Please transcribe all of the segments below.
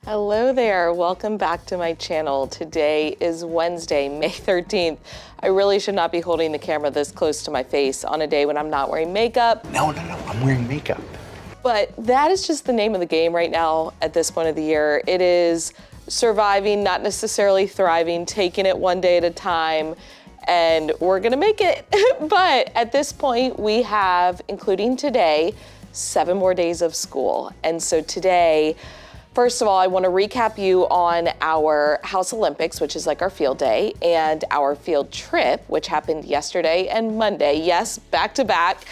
Hello there, welcome back to my channel. Today is Wednesday, May 13th. I really should not be holding the camera this close to my face on a day when I'm not wearing makeup. No, I'm wearing makeup. But that is just the name of the game right now at this point of the year. It is surviving, not necessarily thriving, taking it one day at a time, and we're gonna make it. But at this point, we have, including today, 7 more days of school. And so today, first of all, I want to recap you on our House Olympics, which is like our field day, and our field trip, which happened yesterday and Monday. Yes, back to back.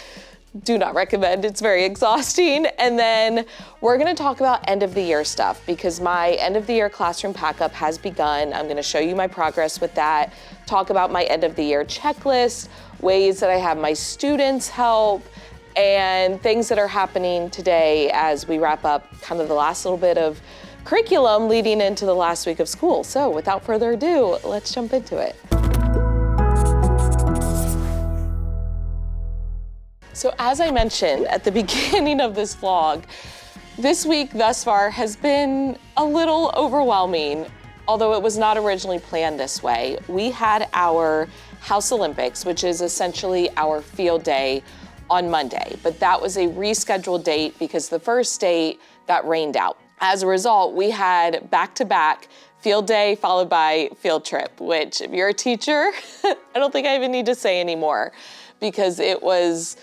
Do not recommend, it's very exhausting. And then we're gonna talk about end of the year stuff because my end of the year classroom pack-up has begun. I'm gonna show you my progress with that, talk about my end of the year checklist, ways that I have my students help, and things that are happening today as we wrap up kind of the last little bit of curriculum leading into the last week of school. So without further ado, let's jump into it. So as I mentioned at the beginning of this vlog, this week thus far has been a little overwhelming, although it was not originally planned this way. We had our House Olympics, which is essentially our field day, on Monday, but that was a rescheduled date because the first date got rained out. As a result, we had back-to-back field day followed by field trip, which if you're a teacher, I don't think I even need to say anymore because it was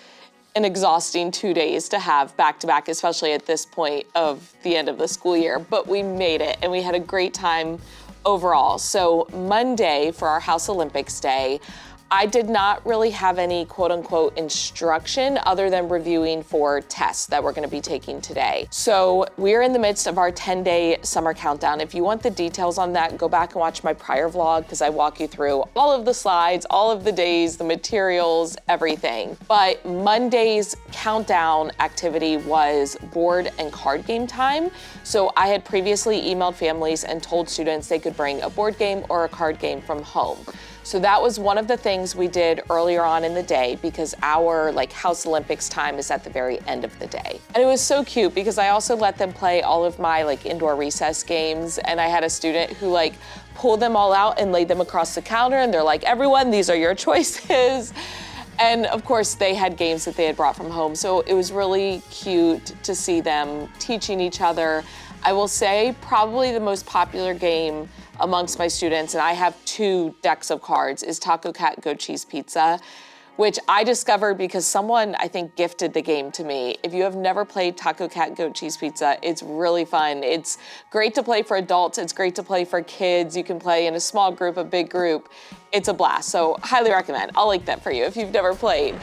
an exhausting 2 days to have back-to-back, especially at this point of the end of the school year, but we made it and we had a great time overall. So Monday for our House Olympics day, I did not really have any quote unquote instruction other than reviewing for tests that we're gonna be taking today. So we're in the midst of our 10-day summer countdown. If you want the details on that, go back and watch my prior vlog because I walk you through all of the slides, all of the days, the materials, everything. But Monday's countdown activity was board and card game time. So I had previously emailed families and told students they could bring a board game or a card game from home. So that was one of the things we did earlier on in the day because our House Olympics time is at the very end of the day. And it was so cute because I also let them play all of my indoor recess games, and I had a student who pulled them all out and laid them across the counter, and they're like, everyone, these are your choices. And of course they had games that they had brought from home. So it was really cute to see them teaching each other. I will say probably the most popular game amongst my students, and I have 2 decks of cards, is Taco Cat Goat Cheese Pizza, which I discovered because someone, I think, gifted the game to me. If you have never played Taco Cat Goat Cheese Pizza, it's really fun. It's great to play for adults, it's great to play for kids. You can play in a small group, a big group. It's a blast, so highly recommend. I'll link that for you if you've never played.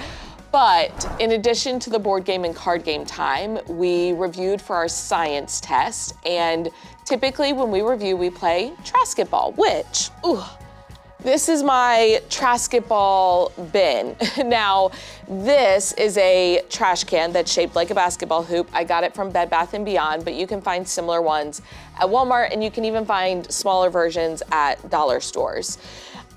But in addition to the board game and card game time, we reviewed for our science test, and typically when we review, we play Trasketball, which, this is my Trasketball bin. Now, this is a trash can that's shaped like a basketball hoop. I got it from Bed Bath & Beyond, but you can find similar ones at Walmart, and you can even find smaller versions at dollar stores.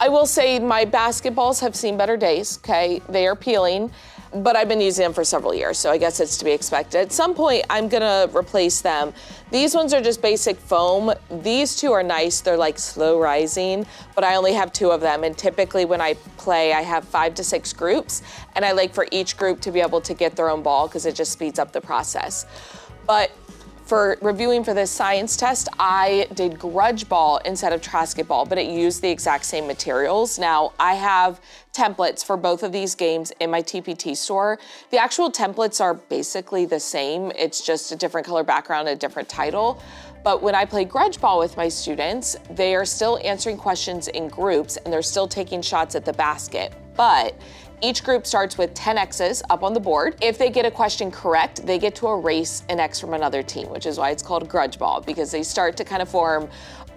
I will say my basketballs have seen better days, okay? They are peeling, but I've been using them for several years, so I guess it's to be expected. At some point, I'm gonna replace them. These ones are just basic foam. These 2 are nice, they're slow rising, but I only have 2 of them, and typically when I play, I have 5 to 6 groups, and I like for each group to be able to get their own ball because it just speeds up the process. But for reviewing for this science test, I did grudge ball instead of Trasketball, but it used the exact same materials. Now, I have templates for both of these games in my TPT store. The actual templates are basically the same. It's just a different color background, a different title. But when I play grudge ball with my students, they are still answering questions in groups and they're still taking shots at the basket. But each group starts with 10 X's up on the board. If they get a question correct, they get to erase an X from another team, which is why it's called grudge ball, because they start to kind of form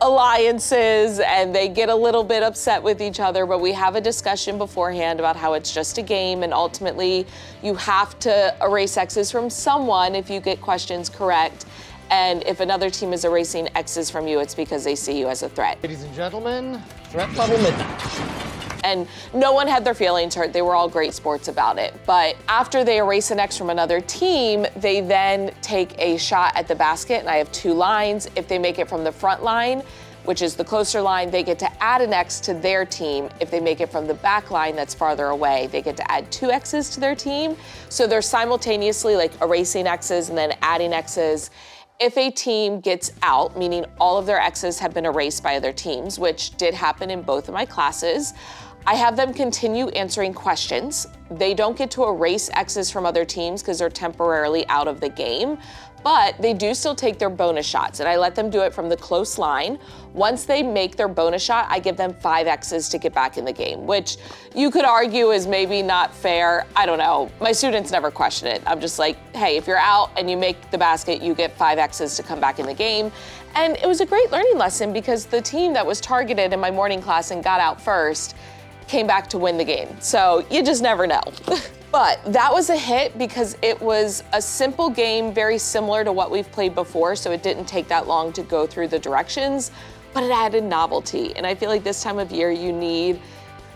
alliances and they get a little bit upset with each other, but we have a discussion beforehand about how it's just a game and ultimately you have to erase X's from someone if you get questions correct. And if another team is erasing X's from you, it's because they see you as a threat. Ladies and gentlemen, threat level midnight. and no one had their feelings hurt. They were all great sports about it. But after they erase an X from another team, they then take a shot at the basket, and I have 2 lines. If they make it from the front line, which is the closer line, they get to add an X to their team. If they make it from the back line that's farther away, they get to add 2 X's to their team. So they're simultaneously like erasing X's and then adding X's. If a team gets out, meaning all of their X's have been erased by other teams, which did happen in both of my classes, I have them continue answering questions. They don't get to erase X's from other teams because they're temporarily out of the game, but they do still take their bonus shots, and I let them do it from the close line. Once they make their bonus shot, I give them 5 X's to get back in the game, which you could argue is maybe not fair. I don't know. My students never question it. I'm just like, hey, if you're out and you make the basket, you get 5 X's to come back in the game. And it was a great learning lesson because the team that was targeted in my morning class and got out first came back to win the game. So you just never know. But that was a hit because it was a simple game, very similar to what we've played before, so it didn't take that long to go through the directions, but it added novelty. And I feel like this time of year you need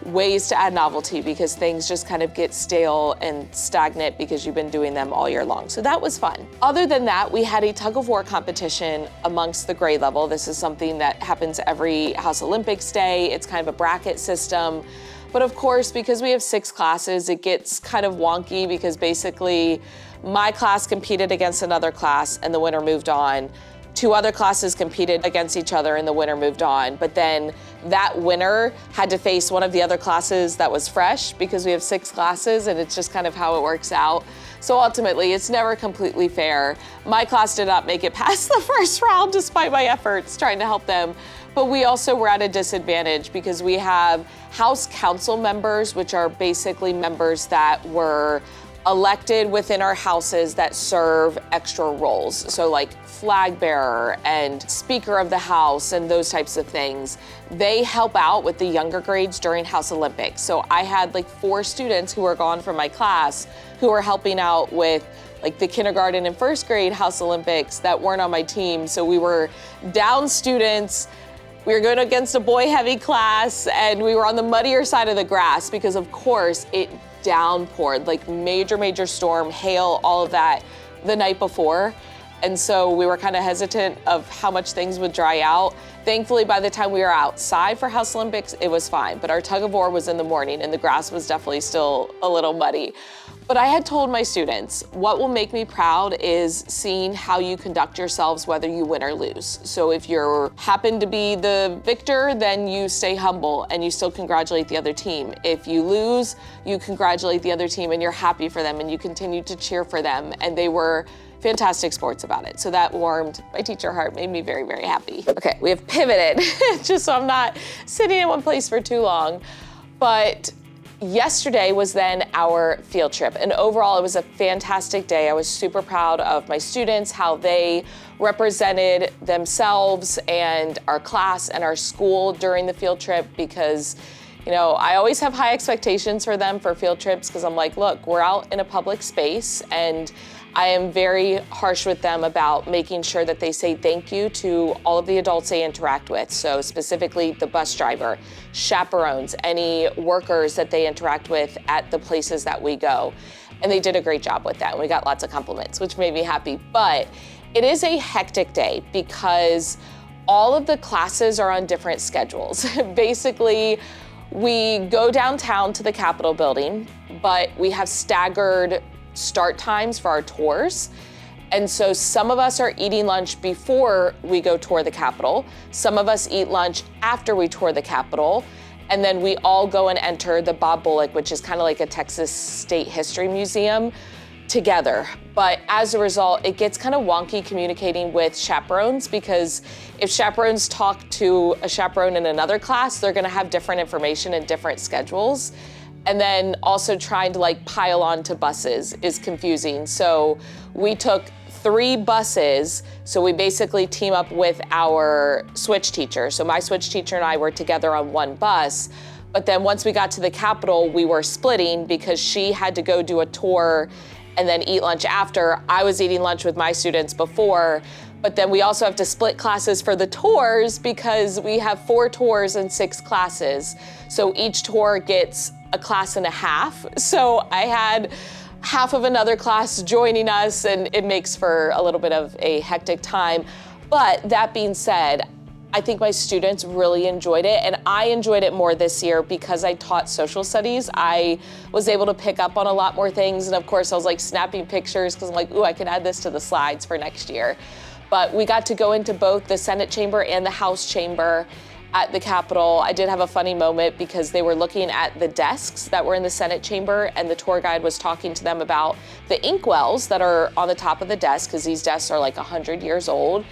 ways to add novelty because things just kind of get stale and stagnant because you've been doing them all year long. So that was fun. Other than that, we had a tug of war competition amongst the grade level. This is something that happens every House Olympics Day. It's kind of a bracket system. But of course, because we have 6 classes, it gets kind of wonky because basically my class competed against another class and the winner moved on. 2 other classes competed against each other and the winner moved on. But then that winner had to face one of the other classes that was fresh because we have 6 classes and it's just kind of how it works out. So ultimately, it's never completely fair. My class did not make it past the first round despite my efforts trying to help them. But we also were at a disadvantage because we have House Council members, which are basically members that were elected within our houses that serve extra roles. So like flag bearer and Speaker of the House and those types of things. They help out with the younger grades during House Olympics. So I had like 4 students who were gone from my class who were helping out with like the kindergarten and first grade House Olympics that weren't on my team. So we were down students. We were going against a boy-heavy class, and we were on the muddier side of the grass because, of course, it downpoured, like major storm, hail, all of that the night before. And so we were kind of hesitant of how much things would dry out. Thankfully, by the time we were outside for House Olympics, it was fine. But our tug of war was in the morning, and the grass was definitely still a little muddy. But I had told my students, what will make me proud is seeing how you conduct yourselves, whether you win or lose. So if you happen to be the victor, then you stay humble and you still congratulate the other team. If you lose, you congratulate the other team and you're happy for them and you continue to cheer for them. And they were fantastic sports about it. So that warmed my teacher heart, made me very, very happy. Okay, we have pivoted, just so I'm not sitting in one place for too long. But yesterday was then our field trip, and overall it was a fantastic day. I was super proud of my students, how they represented themselves and our class and our school during the field trip because, you know, I always have high expectations for them for field trips because I'm like, look, we're out in a public space and I am very harsh with them about making sure that they say thank you to all of the adults they interact with. So specifically the bus driver, chaperones, any workers that they interact with at the places that we go. And they did a great job with that. And we got lots of compliments, which made me happy. But it is a hectic day because all of the classes are on different schedules. Basically, we go downtown to the Capitol building, but we have staggered start times for our tours. And so some of us are eating lunch before we go tour the Capitol. Some of us eat lunch after we tour the Capitol. And then we all go and enter the Bob Bullock, which is kind of like a Texas State History Museum, together. But as a result, it gets kind of wonky communicating with chaperones because if chaperones talk to a chaperone in another class, they're gonna have different information and different schedules. And then also trying to like pile onto buses is confusing. So we took 3 buses. So we basically team up with our switch teacher. So my switch teacher and I were together on one bus. But then once we got to the Capitol, we were splitting because she had to go do a tour and then eat lunch after. I was eating lunch with my students before, But then we also have to split classes for the tours because we have 4 tours and 6 classes. So each tour gets a class and a half. So I had half of another class joining us, and it makes for a little bit of a hectic time. But that being said, I think my students really enjoyed it, and I enjoyed it more this year because I taught social studies. I was able to pick up on a lot more things, and of course I was like snapping pictures because I'm like, ooh, I can add this to the slides for next year. But we got to go into both the Senate chamber and the House chamber at the Capitol. I did have a funny moment because they were looking at the desks that were in the Senate chamber, and the tour guide was talking to them about the inkwells that are on the top of the desk, because these desks are like 100 years old.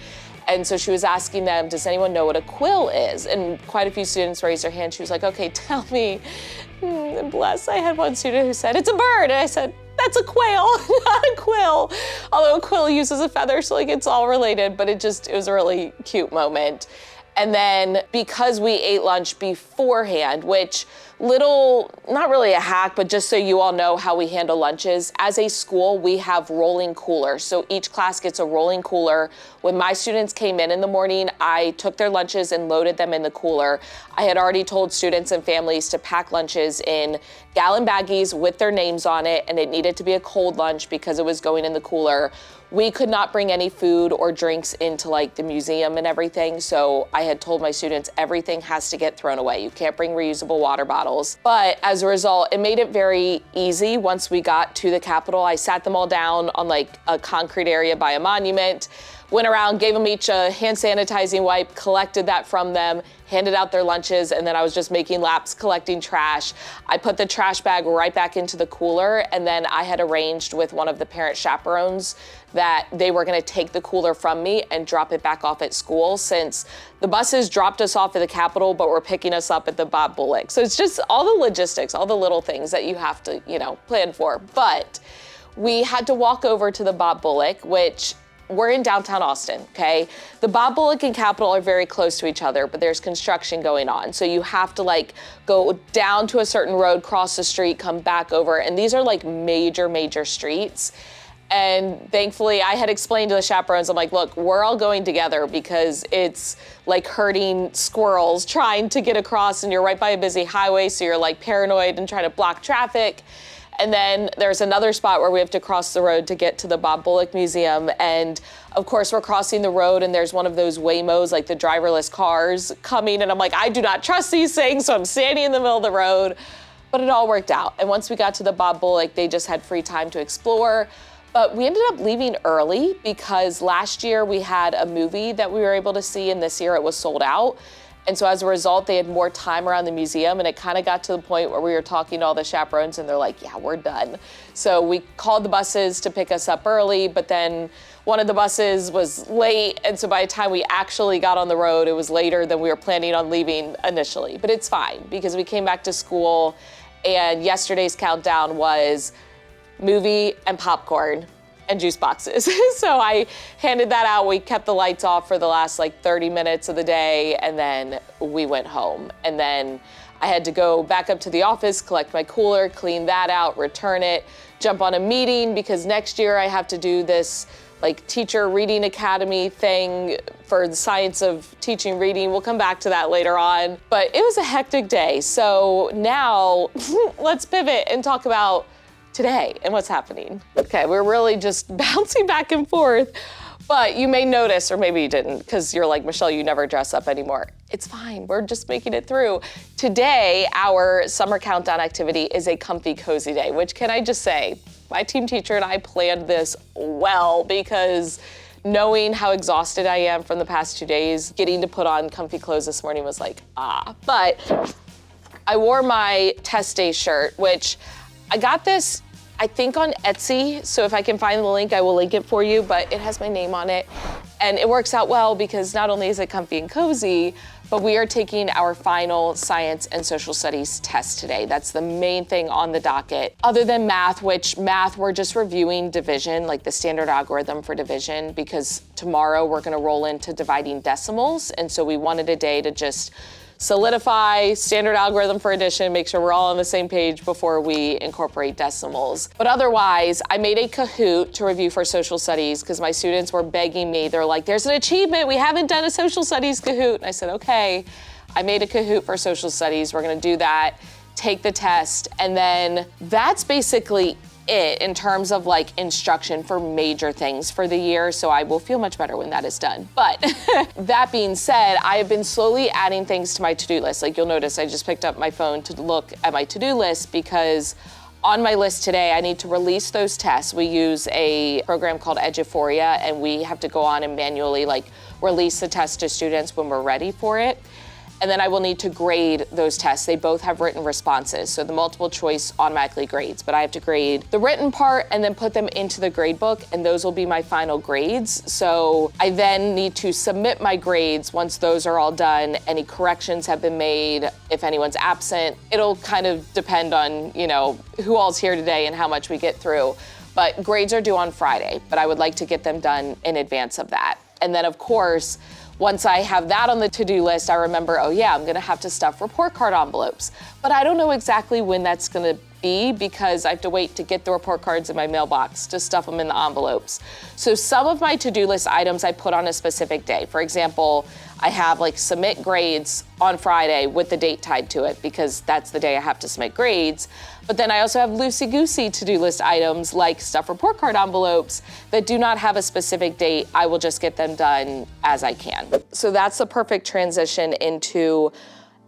And so she was asking them, does anyone know what a quill is? And quite a few students raised their hand. She was like, okay, tell me. And bless, I had one student who said, it's a bird. And I said, that's a quail, not a quill. Although a quill uses a feather, so like it's all related, but it was a really cute moment. And then because we ate lunch beforehand, which not really a hack, but just so you all know how we handle lunches, as a school, we have rolling coolers. So each class gets a rolling cooler. When my students came in the morning, I took their lunches and loaded them in the cooler. I had already told students and families to pack lunches in gallon baggies with their names on it, and it needed to be a cold lunch because it was going in the cooler. We could not bring any food or drinks into like the museum and everything, so I had told my students everything has to get thrown away. You can't bring reusable water bottles. But as a result, it made it very easy once we got to the Capitol. I sat them all down on like a concrete area by a monument, went around, gave them each a hand sanitizing wipe, collected that from them, handed out their lunches, and then I was just making laps collecting trash. I put the trash bag right back into the cooler, and then I had arranged with one of the parent chaperones that they were gonna take the cooler from me and drop it back off at school, since the buses dropped us off at the Capitol, but were picking us up at the Bob Bullock. So it's just all the logistics, all the little things that you have to, plan for. But we had to walk over to the Bob Bullock, which we're in downtown Austin, okay? The Bob Bullock and Capitol are very close to each other, but there's construction going on. So you have to like go down to a certain road, cross the street, come back over. And these are like major streets. And thankfully I had explained to the chaperones, I'm like, look, we're all going together because it's like herding squirrels trying to get across, and you're right by a busy highway. So you're like paranoid and trying to block traffic. And then there's another spot where we have to cross the road to get to the Bob Bullock Museum. And of course we're crossing the road, and there's one of those Waymos, like the driverless cars coming. And I'm like, I do not trust these things. So I'm standing in the middle of the road, but it all worked out. And once we got to the Bob Bullock, they just had free time to explore. But we ended up leaving early because last year we had a movie that we were able to see, and this year it was sold out. And so as a result, they had more time around the museum, and it kind of got to the point where we were talking to all the chaperones, and they're like, yeah, we're done. So we called the buses to pick us up early, but then one of the buses was late, and so by the time we actually got on the road, it was later than we were planning on leaving initially. But it's fine, because we came back to school, and yesterday's countdown was movie and popcorn and juice boxes. So I handed that out. We kept the lights off for the last like 30 minutes of the day, and then we went home. And then I had to go back up to the office, collect my cooler, clean that out, return it, jump on a meeting, because next year I have to do this like teacher reading academy thing for the science of teaching reading. We'll come back to that later on. But it was a hectic day. So now let's pivot and talk about today and what's happening. Okay, we're really just bouncing back and forth, but you may notice, or maybe you didn't, because you're like, Michelle, you never dress up anymore. It's fine, we're just making it through. Today, our summer countdown activity is a comfy, cozy day, which can I just say, my team teacher and I planned this well, because knowing how exhausted I am from the past 2 days, getting to put on comfy clothes this morning was like, But I wore my test day shirt, which I got this, I think, on Etsy, so if I can find the link, I will link it for you, but it has my name on it. And it works out well because not only is it comfy and cozy, but we are taking our final science and social studies test today. That's the main thing on the docket. Other than math, which math, we're just reviewing division, like the standard algorithm for division, because tomorrow we're gonna roll into dividing decimals. And so we wanted a day to just solidify standard algorithm for addition, make sure we're all on the same page before we incorporate decimals. But otherwise, I made a Kahoot to review for social studies because my students were begging me. They're like, there's an achievement. We haven't done a social studies Kahoot. And I said, okay, I made a Kahoot for social studies. We're gonna do that, take the test, and then that's basically it in terms of like instruction for major things for the year, so I will feel much better when that is done. But that being said, I have been slowly adding things to my to-do list. Like you'll notice I just picked up my phone to look at my to-do list because on my list today, I need to release those tests. We use a program called Eduphoria, and we have to go on and manually like release the test to students when we're ready for it. And then I will need to grade those tests. They both have written responses. So the multiple choice automatically grades, but I have to grade the written part and then put them into the grade book, and those will be my final grades. So I then need to submit my grades once those are all done. Any corrections have been made, if anyone's absent. It'll kind of depend on, you know, who all's here today and how much we get through. But grades are due on Friday, but I would like to get them done in advance of that. And then of course, once I have that on the to-do list, I remember, oh yeah, I'm gonna have to stuff report card envelopes. But I don't know exactly when that's gonna be because I have to wait to get the report cards in my mailbox to stuff them in the envelopes. So some of my to-do list items I put on a specific day. For example, I have like submit grades on Friday with the date tied to it because that's the day I have to submit grades. But then I also have loosey-goosey to-do list items like stuff report card envelopes that do not have a specific date. I will just get them done as I can. So that's the perfect transition into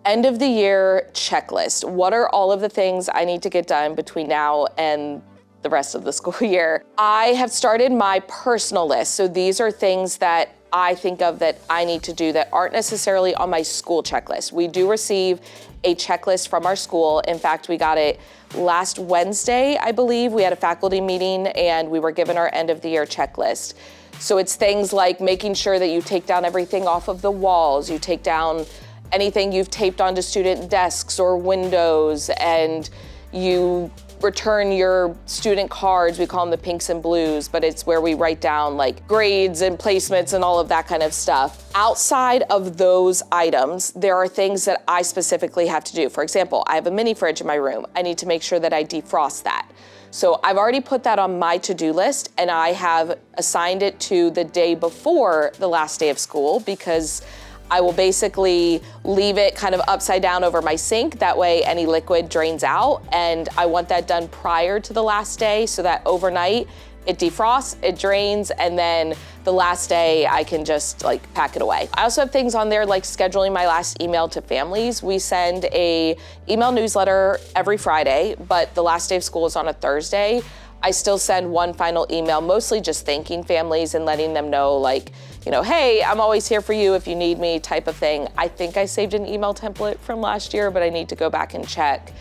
end of the year checklist. What are all of the things I need to get done between now and the rest of the school year? I have started my personal list. So these are things that I think of that I need to do that aren't necessarily on my school checklist. We do receive a checklist from our school. In fact, we got it last Wednesday, I believe. We had a faculty meeting and we were given our end of the year checklist. So it's things like making sure that you take down everything off of the walls, you take down anything you've taped onto student desks or windows, and you return your student cards. We call them the pinks and blues, but it's where we write down like grades and placements and all of that kind of stuff. Outside of those items, there are things that I specifically have to do. For example, I have a mini fridge in my room. I need to make sure that I defrost that. So I've already put that on my to-do list, and I have assigned it to the day before the last day of school because I will basically leave it kind of upside down over my sink. That way any liquid drains out, and I want that done prior to the last day so that overnight it defrosts, it drains, and then the last day I can just like pack it away. I also have things on there like scheduling my last email to families. We send a email newsletter every Friday, but the last day of school is on a Thursday. I still send one final email, mostly just thanking families and letting them know like, you know, hey, I'm always here for you if you need me type of thing. I think I saved an email template from last year, but I need to go back and check.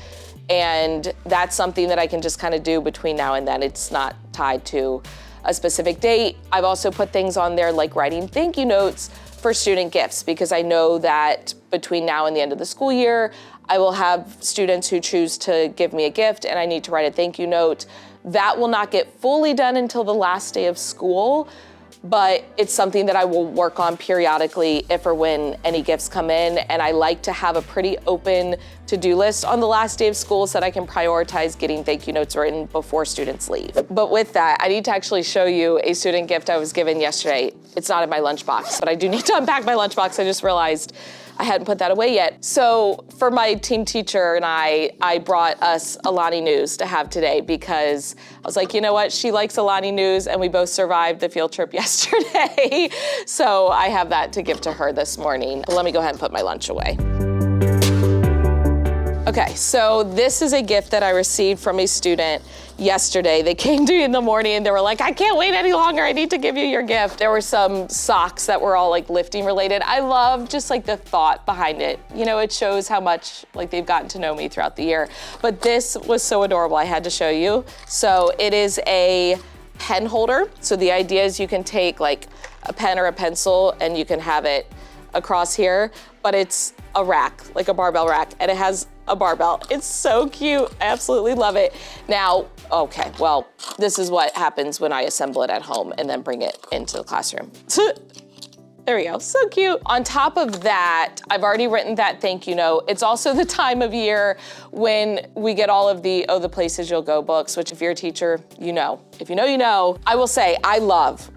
And that's something that I can just kind of do between now and then. It's not tied to a specific date. I've also put things on there like writing thank you notes for student gifts because I know that between now and the end of the school year, I will have students who choose to give me a gift and I need to write a thank you note. That will not get fully done until the last day of school, but it's something that I will work on periodically if or when any gifts come in. And I like to have a pretty open to-do list on the last day of school so that I can prioritize getting thank you notes written before students leave. But with that, I need to actually show you a student gift I was given yesterday. It's not in my lunchbox, but I do need to unpack my lunchbox. I just realized I hadn't put that away yet. So for my team teacher and I brought us Alani News to have today because I was like, you know what? She likes Alani News and we both survived the field trip yesterday. So I have that to give to her this morning. But let me go ahead and put my lunch away. Okay, so this is a gift that I received from a student yesterday. They came to me in the morning and they were like, I can't wait any longer. I need to give you your gift. There were some socks that were all like lifting related. I love just like the thought behind it. You know, it shows how much like they've gotten to know me throughout the year. But this was so adorable, I had to show you. So it is a pen holder. So the idea is you can take like a pen or a pencil and you can have it across here, but it's a rack, like a barbell rack, and it has a barbell. It's so cute. I absolutely love it. Now, okay, well, this is what happens when I assemble it at home and then bring it into the classroom. There we go, so cute. On top of that, I've already written that thank you note. It's also the time of year when we get all of the Oh, the Places You'll Go books, which if you're a teacher, you know. If you know, you know. I will say, I love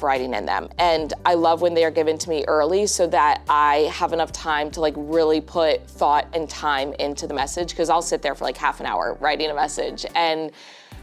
writing in them. And I love when they are given to me early so that I have enough time to like really put thought and time into the message, because I'll sit there for like half an hour writing a message. And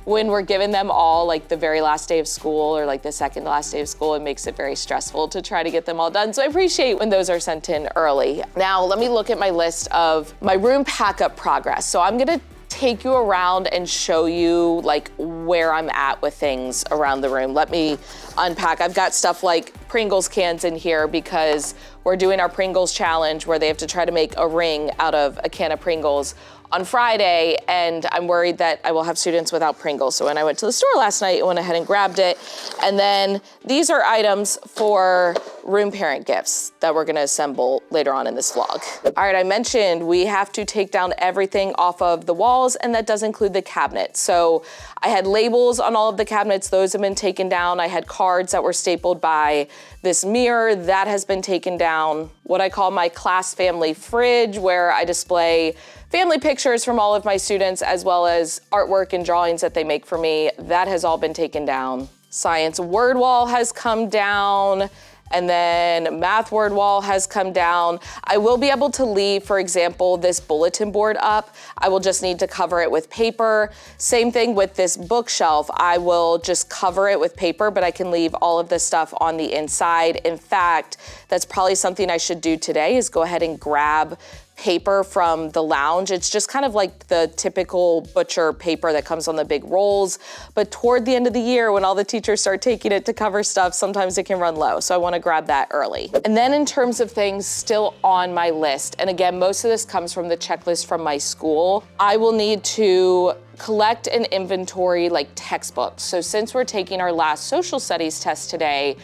when we're giving them all like the very last day of school or like the second to last day of school, it makes it very stressful to try to get them all done. So I appreciate when those are sent in early. Now, let me look at my list of my room pack-up progress. So I'm gonna take you around and show you like where I'm at with things around the room. Let me unpack. I've got stuff like Pringles cans in here because we're doing our Pringles challenge where they have to try to make a ring out of a can of Pringles on Friday, and I'm worried that I will have students without Pringles. So when I went to the store last night, I went ahead and grabbed it. And then these are items for room parent gifts that we're gonna assemble later on in this vlog. All right, I mentioned we have to take down everything off of the walls, and that does include the cabinet. So I had labels on all of the cabinets, those have been taken down. I had cards that were stapled by this mirror, that has been taken down. What I call my class family fridge, where I display family pictures from all of my students, as well as artwork and drawings that they make for me, that has all been taken down. Science word wall has come down, and then math word wall has come down. I will be able to leave, for example, this bulletin board up. I will just need to cover it with paper. Same thing with this bookshelf. I will just cover it with paper, but I can leave all of this stuff on the inside. In fact, that's probably something I should do today, is go ahead and grab paper from the lounge. It's just kind of like the typical butcher paper that comes on the big rolls. But toward the end of the year, when all the teachers start taking it to cover stuff, sometimes it can run low. So I want to grab that early. And then in terms of things still on my list, and again, most of this comes from the checklist from my school, I will need to collect and inventory like textbooks. So since we're taking our last social studies test today,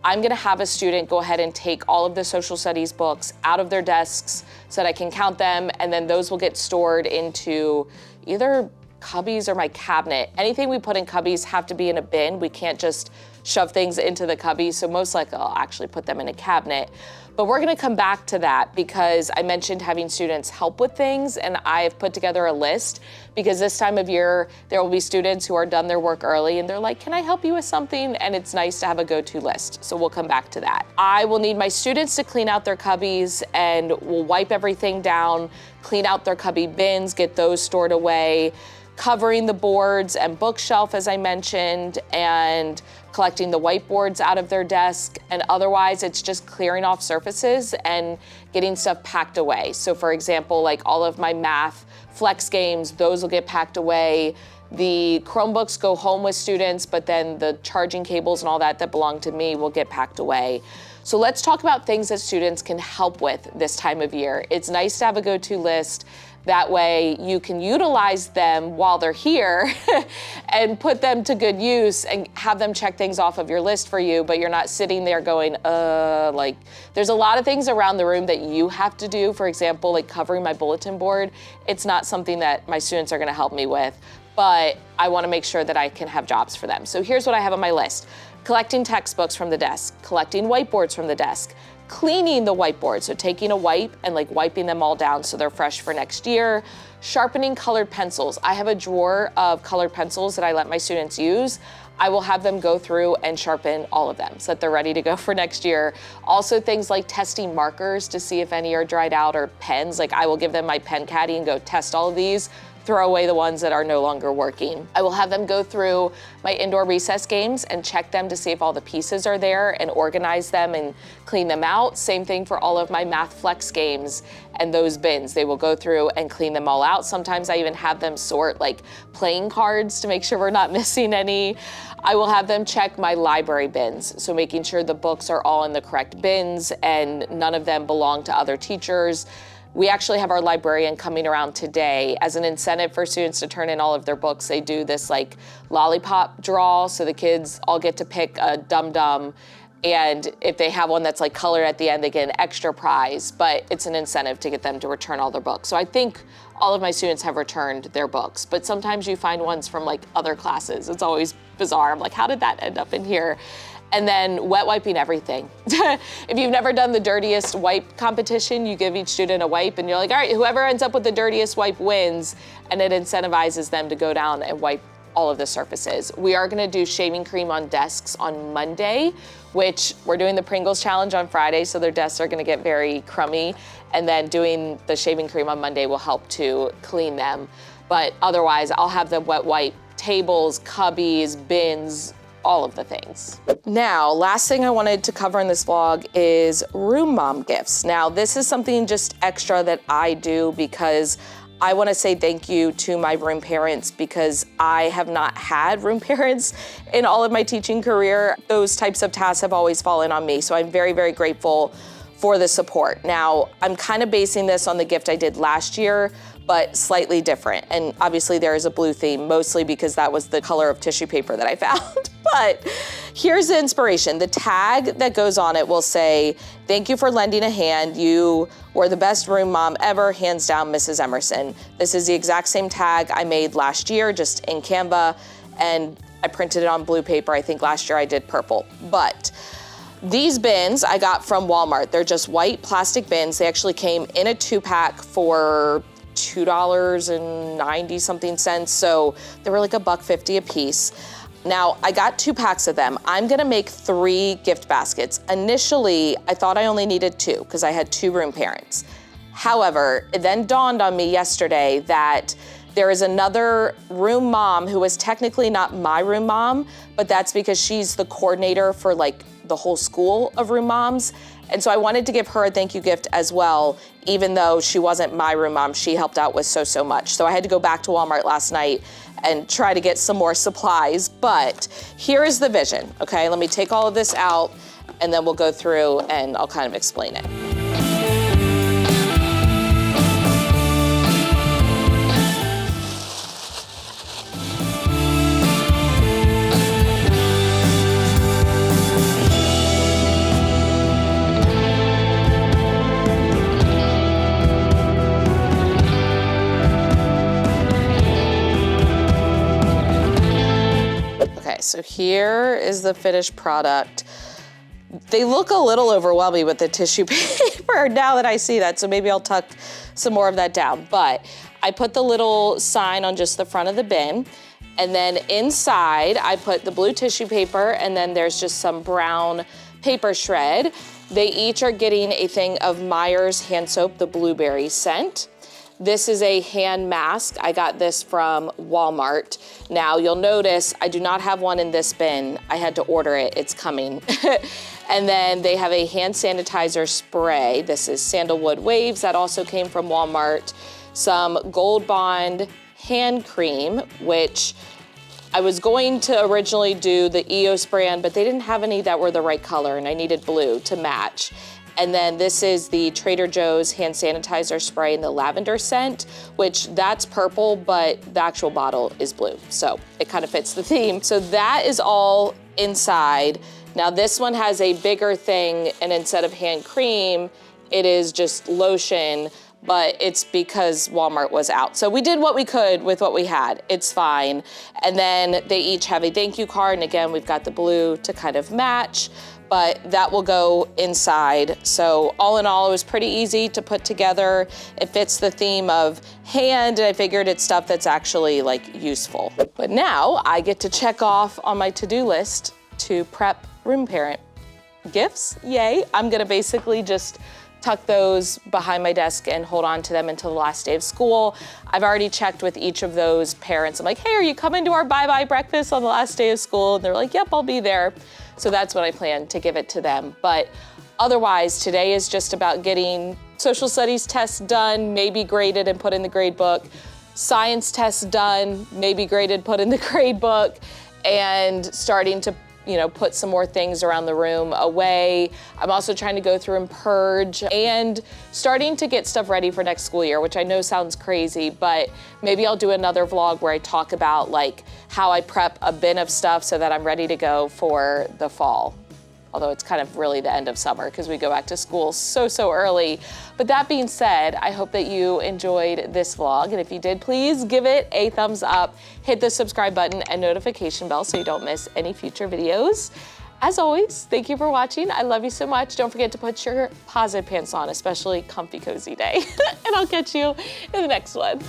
I'm gonna have a student go ahead and take all of the social studies books out of their desks so that I can count them, and then those will get stored into either cubbies or my cabinet. Anything we put in cubbies have to be in a bin. We can't just shove things into the cubby, so most likely I'll actually put them in a cabinet. But we're gonna come back to that because I mentioned having students help with things, and I've put together a list because this time of year, there will be students who are done their work early and they're like, can I help you with something? And it's nice to have a go-to list. So we'll come back to that. I will need my students to clean out their cubbies, and we'll wipe everything down, clean out their cubby bins, get those stored away, covering the boards and bookshelf, as I mentioned, and collecting the whiteboards out of their desk. And otherwise, it's just clearing off surfaces and getting stuff packed away. So for example, like all of my math flex games, those will get packed away. The Chromebooks go home with students, but then the charging cables and all that that belong to me will get packed away. So let's talk about things that students can help with this time of year. It's nice to have a go-to list. That way you can utilize them while they're here and put them to good use and have them check things off of your list for you, but you're not sitting there going, like, there's a lot of things around the room that you have to do. For example, like covering my bulletin board. It's not something that my students are gonna help me with, but I wanna make sure that I can have jobs for them. So here's what I have on my list. Collecting textbooks from the desk, collecting whiteboards from the desk, cleaning the whiteboard, so taking a wipe and like wiping them all down so they're fresh for next year, sharpening colored pencils. I have a drawer of colored pencils that I let my students use. I will have them go through and sharpen all of them so that they're ready to go for next year. Also things like testing markers to see if any are dried out, or pens. Like I will give them my pen caddy and go test all of these, throw away the ones that are no longer working. I will have them go through my indoor recess games and check them to see if all the pieces are there and organize them and clean them out. Same thing for all of my math flex games and those bins. They will go through and clean them all out. Sometimes I even have them sort like playing cards to make sure we're not missing any. I will have them check my library bins, so making sure the books are all in the correct bins and none of them belong to other teachers. We actually have our librarian coming around today. As an incentive for students to turn in all of their books, they do this like lollipop draw, so the kids all get to pick a dum-dum, and if they have one that's like colored at the end, they get an extra prize, but it's an incentive to get them to return all their books. So I think all of my students have returned their books, but sometimes you find ones from like other classes. It's always bizarre. I'm like, how did that end up in here? and then wet wiping everything. If you've never done the dirtiest wipe competition, you give each student a wipe and you're like, all right, whoever ends up with the dirtiest wipe wins, and it incentivizes them to go down and wipe all of the surfaces. We are gonna do shaving cream on desks on Monday, which we're doing the Pringles challenge on Friday, so their desks are gonna get very crummy, and then doing the shaving cream on Monday will help to clean them. But otherwise, I'll have them wet wipe tables, cubbies, bins, all of the things. Now, last thing I wanted to cover in this vlog is room mom gifts. Now, this is something just extra that I do because I want to say thank you to my room parents, because I have not had room parents in all of my teaching career. Those types of tasks have always fallen on me, so I'm very, very grateful for the support. Now, I'm kind of basing this on the gift I did last year, but slightly different. And obviously there is a blue theme, mostly because that was the color of tissue paper that I found. But here's the inspiration. The tag that goes on it will say, "Thank you for lending a hand. You were the best room mom ever, hands down, Mrs. Emerson." This is the exact same tag I made last year, just in Canva, and I printed it on blue paper. I think last year I did purple. But these bins I got from Walmart. They're just white plastic bins. They actually came in a 2-pack for $2.90 something cents. So they were like $1.50 a piece. Now, I got 2 packs of them. I'm gonna make 3 gift baskets. Initially, I thought I only needed 2 because I had 2 room parents. However, it then dawned on me yesterday that there is another room mom who is technically not my room mom, but that's because she's the coordinator for like the whole school of room moms. And so I wanted to give her a thank you gift as well, even though she wasn't my room mom. She helped out with so much. So I had to go back to Walmart last night and try to get some more supplies. But here is the vision, okay? Let me take all of this out and then we'll go through and I'll kind of explain it. So here is the finished product. They look a little overwhelming with the tissue paper now that I see that, so maybe I'll tuck some more of that down. But I put the little sign on just the front of the bin, and then inside I put the blue tissue paper, and then there's just some brown paper shred. They each are getting a thing of Meyer's hand soap, the blueberry scent. This is a hand mask. I got this from Walmart. Now you'll notice I do not have one in this bin. I had to order it, it's coming. And then they have a hand sanitizer spray. This is Sandalwood Waves, that also came from Walmart. Some Gold Bond hand cream, which I was going to originally do the EOS brand, but they didn't have any that were the right color and I needed blue to match. And then this is the Trader Joe's hand sanitizer spray in the lavender scent, which that's purple, but the actual bottle is blue. So it kind of fits the theme. So that is all inside. Now this one has a bigger thing, and instead of hand cream, it is just lotion, but it's because Walmart was out. So we did what we could with what we had. It's fine. And then they each have a thank you card. And again, we've got the blue to kind of match, but that will go inside. So all in all, it was pretty easy to put together. It fits the theme of hand, and I figured it's stuff that's actually like useful. But now I get to check off on my to-do list to prep room parent gifts. Yay. I'm gonna basically just tuck those behind my desk and hold on to them until the last day of school. I've already checked with each of those parents. I'm like, hey, are you coming to our bye-bye breakfast on the last day of school? And they're like, yep, I'll be there. So that's what I plan to give it to them. But otherwise, today is just about getting social studies tests done, maybe graded and put in the grade book, science tests done, maybe graded, put in the grade book, and starting to put some more things around the room away. I'm also trying to go through and purge and starting to get stuff ready for next school year, which I know sounds crazy, but maybe I'll do another vlog where I talk about like how I prep a bin of stuff so that I'm ready to go for the fall. Although it's kind of really the end of summer because we go back to school so early. But that being said, I hope that you enjoyed this vlog. And if you did, please give it a thumbs up, hit the subscribe button and notification bell so you don't miss any future videos. As always, thank you for watching. I love you so much. Don't forget to put your positive pants on, especially comfy cozy day. And I'll catch you in the next one.